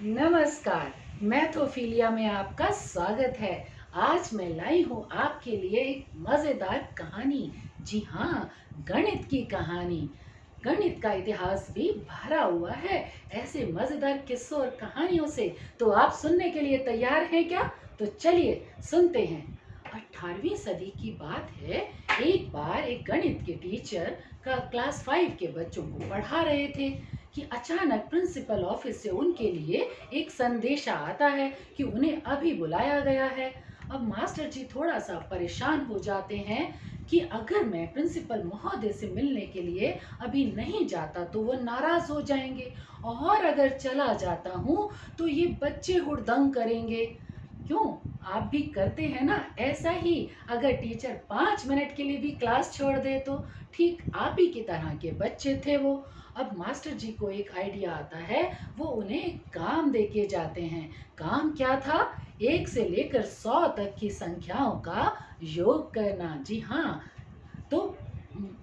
नमस्कार। मैथोफिलिया में आपका स्वागत है। आज मैं लाई हूँ आपके लिए एक मज़ेदार कहानी। जी हाँ, गणित की कहानी। गणित का इतिहास भी भरा हुआ है ऐसे मज़ेदार किस्सों और कहानियों से। तो आप सुनने के लिए तैयार हैं क्या? तो चलिए सुनते हैं। 18वीं सदी की बात है। एक बार एक गणित के टीचर का क्लास 5 के बच्चों को पढ़ा रहे थे कि अचानक प्रिंसिपल ऑफिस से उनके लिए एक संदेशा आता है कि उन्हें अभी बुलाया गया है। अब मास्टर जी थोड़ा सा परेशान हो जाते हैं कि अगर मैं प्रिंसिपल महोदय से मिलने के लिए अभी नहीं जाता तो वो नाराज हो जाएंगे, और अगर चला जाता हूँ तो ये बच्चे हुड़दंग करेंगे। क्यों, आप भी करते हैं ना ऐसा ही? अगर टीचर 5 मिनट के लिए भी क्लास छोड़ दे तो ठीक आप ही की तरह के बच्चे थे वो। अब मास्टर जी को एक आइडिया आता है। वो उन्हें एक काम दे के जाते हैं। काम क्या था? 1 से लेकर 100 तक की संख्याओं का योग करना। जी हाँ। तो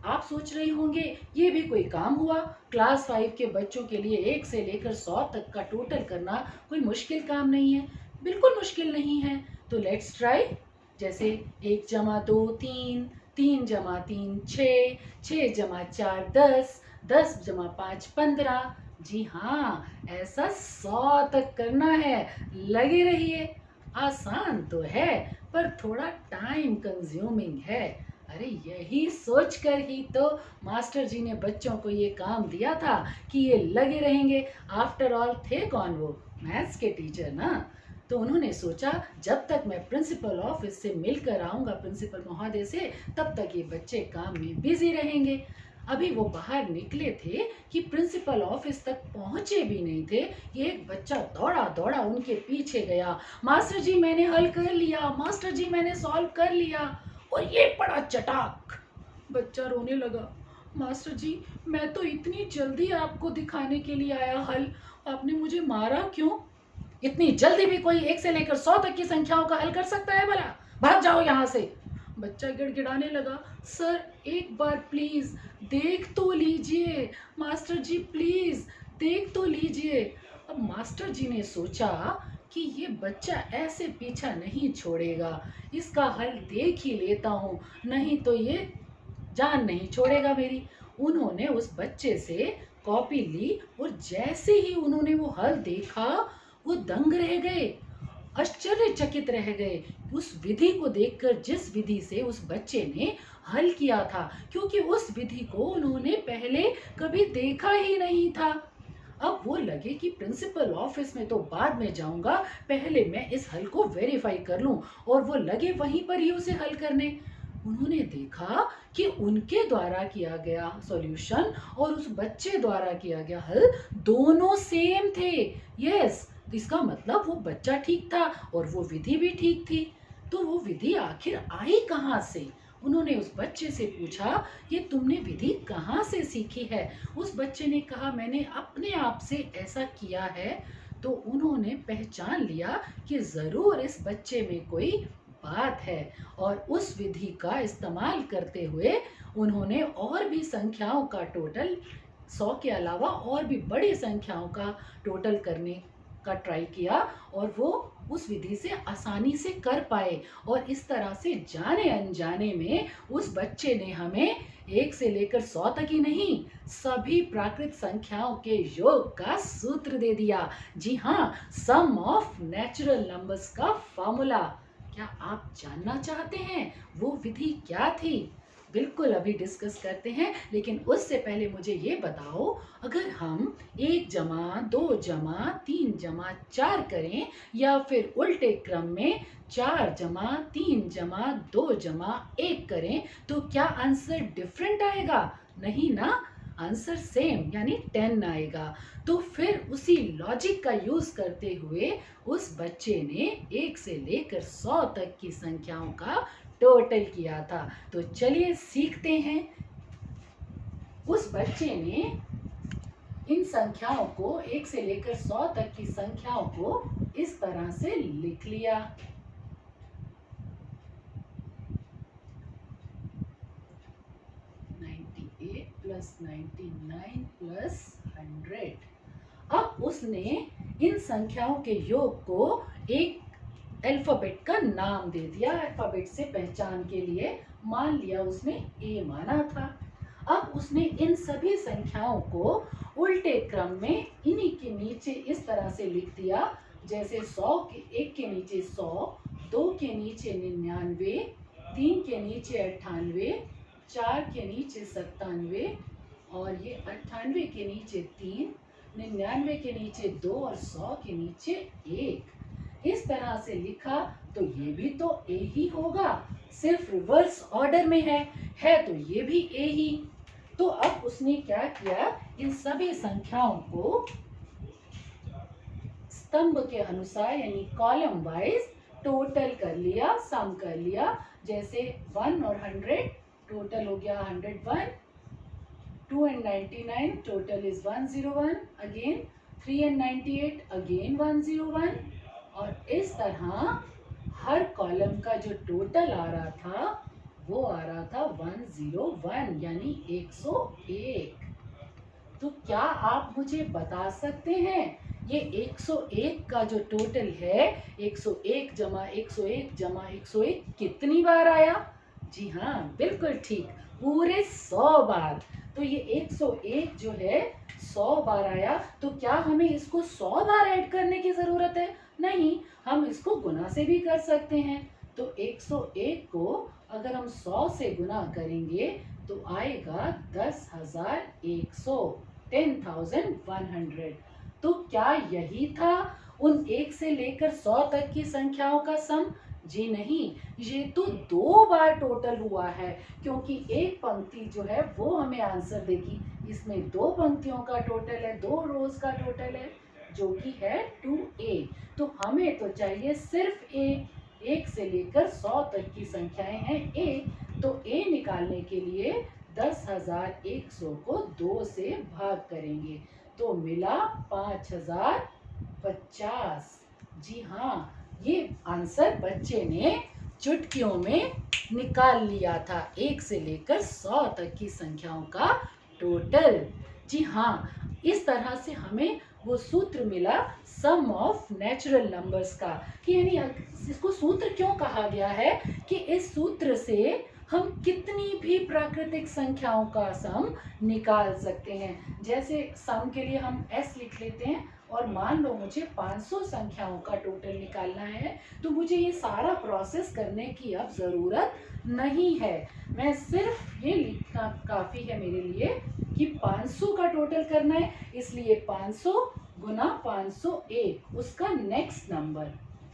आप सोच रहे होंगे ये भी कोई काम हुआ? क्लास 5 के बच्चों के लिए 1 से लेकर 100 तक का टोटल करना कोई मुश्किल काम नहीं है। बिल्कुल मुश्किल नहीं है। तो लेट्स ट्राई। जैसे 1 जमा 2 3, 3 जमा 3 6, 6 जमा 4 10, 10 जमा 5 15। जी हाँ, ऐसा 100 तक करना है। लगे रहिए। आसान तो है पर थोड़ा टाइम कंज्यूमिंग है। अरे यही सोचकर ही तो मास्टर जी ने बच्चों को ये काम दिया था कि ये लगे रहेंगे। आफ्टर ऑल थे कौन वो? मैथ्स के टीचर ना। तो उन्होंने सोचा जब तक मैं प्रिंसिपल ऑफिस से मिलकर आऊँगा प्रिंसिपल महोदय से, तब तक ये बच्चे काम में बिजी रहेंगे। अभी वो बाहर निकले थे कि प्रिंसिपल ऑफिस तक पहुंचे भी नहीं थे, ये एक बच्चा दौड़ा दौड़ा उनके पीछे गया। मास्टर जी मैंने हल कर लिया, मास्टर जी मैंने सॉल्व कर लिया। और ये पड़ा चटाक। बच्चा रोने लगा। मास्टर जी, मैं तो इतनी जल्दी आपको दिखाने के लिए आया हल, आपने मुझे मारा क्यों? इतनी जल्दी भी कोई 1 से लेकर 100 तक की संख्याओं का हल कर सकता है भला? भाग जाओ यहाँ से। बच्चा गिड़गिड़ाने लगा। सर एक बार प्लीज देख तो लीजिए, मास्टर जी प्लीज देख तो लीजिए। अब मास्टर जी ने सोचा कि ये बच्चा ऐसे पीछा नहीं छोड़ेगा, इसका हल देख ही लेता हूँ, नहीं तो ये जान नहीं छोड़ेगा मेरी। उन्होंने उस बच्चे से कॉपी ली और जैसे ही उन्होंने वो हल देखा, वो दंग रह गए, आश्चर्यचकित रह गए उस विधि को देखकर जिस विधि से उस बच्चे ने हल किया था, क्योंकि उस विधि को उन्होंने पहले कभी देखा ही नहीं था। अब वो लगे कि प्रिंसिपल ऑफिस में तो बाद में जाऊंगा, पहले मैं इस हल को वेरीफाई कर लूं। और वो लगे वहीं पर ही उसे हल करने। उन्होंने देखा कि उनके द्वारा किया गया सॉल्यूशन और उस बच्चे द्वारा किया गया हल दोनों सेम थे। यस, इसका मतलब वो बच्चा ठीक था और वो विधि भी ठीक थी। तो वो विधि आखिर आई कहाँ से? उन्होंने उस बच्चे से पूछा, ये तुमने विधि कहाँ से सीखी है? उस बच्चे ने कहा, मैंने अपने आप से ऐसा किया है। तो उन्होंने पहचान लिया कि ज़रूर इस बच्चे में कोई बात है, और उस विधि का इस्तेमाल करते हुए उन्होंने और भी संख्याओं का टोटल, 100 के अलावा और भी बड़ी संख्याओं का टोटल करने का ट्राई किया, और वो उस विधि से आसानी से कर पाए। और इस तरह से जाने अनजाने में उस बच्चे ने हमें 1 से लेकर 100 तक ही नहीं, सभी प्राकृत संख्याओं के योग का सूत्र दे दिया। जी हाँ, सम ऑफ नेचुरल नंबर्स का फॉर्मूला। क्या आप जानना चाहते हैं वो विधि क्या थी? बिल्कुल, अभी डिस्कस करते हैं, लेकिन उससे पहले मुझे ये बताओ, अगर हम 1 जमा 2 जमा 3 जमा 4 करें या फिर उल्टे क्रम में 4 जमा 3 जमा 2 जमा 1 करें, तो क्या आंसर डिफरेंट आएगा? नहीं ना, आंसर सेम यानी 10 आएगा। तो फिर उसी लॉजिक का यूज करते हुए उस बच्चे ने 1 से लेकर 100 तक की संख्याओं का टोटल किया था। तो चलिए सीखते हैं। उस बच्चे ने इन संख्याओं को 1 से लेकर 100 तक की संख्याओं को इस तरह से लिख लिया। 98 + 99 + 100। अब उसने इन संख्याओं के योग को एक अल्फाबेट का नाम दे दिया, अल्फाबेट से पहचान के लिए मान लिया उसने ए माना था। अब उसने इन सभी संख्याओं को उल्टे क्रम में इन्हीं के नीचे इस तरह से लिख दिया, जैसे 100 के एक के नीचे 100, 2 के नीचे 99, 3 के नीचे 98, 4 के नीचे 97 और ये 98 के नीचे 3, 99 के नीचे 2 और 100 के नीचे 1। इस तरह से लिखा तो ये भी तो ए ही होगा, सिर्फ रिवर्स ऑर्डर में है तो ये भी ए ही। तो अब उसने क्या किया, इन सभी संख्याओं को स्तंभ के अनुसार यानी कॉलम वाइज टोटल कर लिया, सम कर लिया। जैसे 1 और 100 टोटल हो गया 101, 2 and 99 total is 101, again 3 and 98 again 101 और इस तरह हर कॉलम का जो टोटल आ रहा था वो आ रहा था 101 यानी 101। तो क्या आप मुझे बता सकते हैं ये 101 का जो टोटल है 101 जमा 101 जमा 101 कितनी बार आया? जी हाँ, बिल्कुल ठीक, पूरे 100 बार। तो ये 101 जो है 100 बार आया। तो क्या हमें इसको 100 बार ऐड करने की ज़रूरत है? नहीं, हम इसको गुना से भी कर सकते हैं। तो 101 को अगर हम 100 से गुना करेंगे तो आएगा 10,100, 10,100। तो क्या यही था उन 1 से लेकर 100 तक की संख्याओं का सम? जी नहीं, ये तो 2 बार टोटल हुआ है, क्योंकि एक पंक्ति जो है वो हमें आंसर देगी। इसमें 2 पंक्तियों का टोटल है, 2 रोज का टोटल है जो कि है 2a। तो हमें तो चाहिए सिर्फ a, 1 से लेकर 100 तक की संख्याएं हैं a। तो a निकालने के लिए 10,100 को 2 से भाग करेंगे तो मिला 5,050। जी हाँ, ये आंसर बच्चे ने चुटकियों में निकाल लिया था, 1 से लेकर 100 तक की संख्याओं का टोटल। जी हाँ, इस तरह से हमें वो सूत्र मिला सम ऑफ नेचुरल नंबर्स का। कि यानी इसको सूत्र क्यों कहा गया है कि इस सूत्र से हम कितनी भी प्राकृतिक संख्याओं का सम निकाल सकते हैं। जैसे सम के लिए हम s लिख लेते हैं और मान लो मुझे 500 संख्याओं का टोटल निकालना है, तो मुझे ये सारा प्रोसेस करने की अब ज़रूरत नहीं है। मैं सिर्फ ये लिखना काफ़ी है मेरे लिए कि 500 का टोटल करना है, इसलिए 500 गुना 501 उसका नेक्स्ट नंबर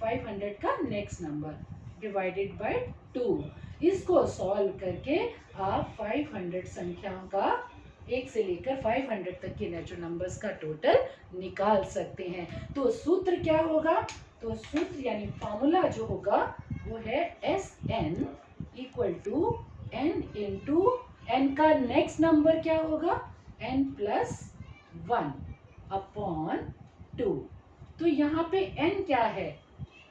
500 का नेक्स्ट नंबर डिवाइडेड बाय 2। इसको सॉल्व करके आप 500 संख्याओं का 1 से लेकर 500 तक के नेचुरल नंबर्स का टोटल निकाल सकते हैं। तो सूत्र क्या होगा? तो सूत्र यानी फॉर्मूला जो होगा वो है Sn equal to n into n का नेक्स्ट नंबर क्या होगा? n plus 1 upon 2। तो यहाँ पे n क्या है?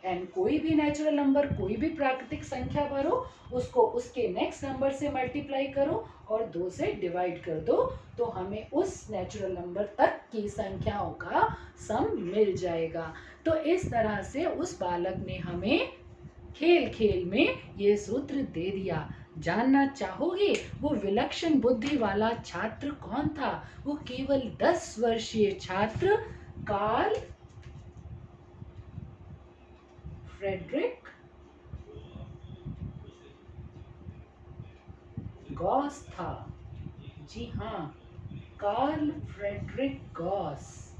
n कोई भी नेचुरल नंबर, कोई भी प्राकृतिक संख्या भरो, उसको उसके नेक्स्ट नंबर से मल्टीप्लाई करो और 2 से डिवाइड कर दो, तो हमें उस नेचुरल नंबर तक की संख्याओं का सम मिल जाएगा। तो इस तरह से उस बालक ने हमें खेल खेल में ये सूत्र दे दिया। जानना चाहोगे वो विलक्षण बुद्धि वाला छात्र कौन था? वो केवल 10 वर्षीय छात्र कार्ल फ्रेडरिक गॉस था। जी हाँ, कार्ल फ्रेडरिक गॉस।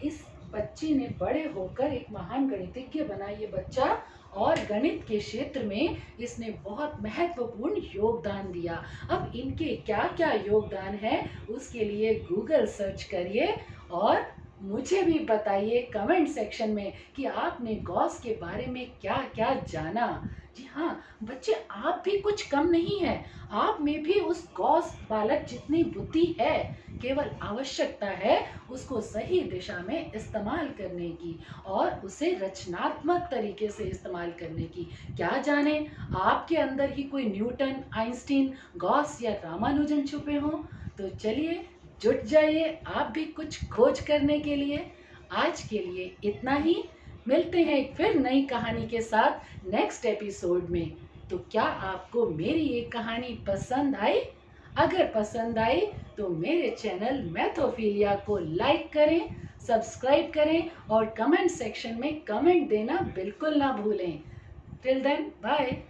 इस बच्चे ने बड़े होकर एक महान गणितज्ञ बना ये बच्चा, और गणित के क्षेत्र में इसने बहुत महत्वपूर्ण योगदान दिया। अब इनके क्या क्या योगदान है उसके लिए गूगल सर्च करिए और मुझे भी बताइए कमेंट सेक्शन में कि आपने गॉस के बारे में क्या क्या जाना। जी हाँ बच्चे, आप भी कुछ कम नहीं है, आप में भी उस गॉस बालक जितनी बुद्धि है। केवल आवश्यकता है उसको सही दिशा में इस्तेमाल करने की और उसे रचनात्मक तरीके से इस्तेमाल करने की। क्या जाने आपके अंदर ही कोई न्यूटन, आइंस्टीन, गॉस या रामानुजन छुपे हों। तो चलिए जुट जाइए आप भी कुछ खोज करने के लिए। आज के लिए इतना ही। मिलते हैं एक फिर नई कहानी के साथ नेक्स्ट एपिसोड में। तो क्या आपको मेरी ये कहानी पसंद आई? अगर पसंद आई तो मेरे चैनल मैथोफिलिया को लाइक करें, सब्सक्राइब करें और कमेंट सेक्शन में कमेंट देना बिल्कुल ना भूलें। Till then bye.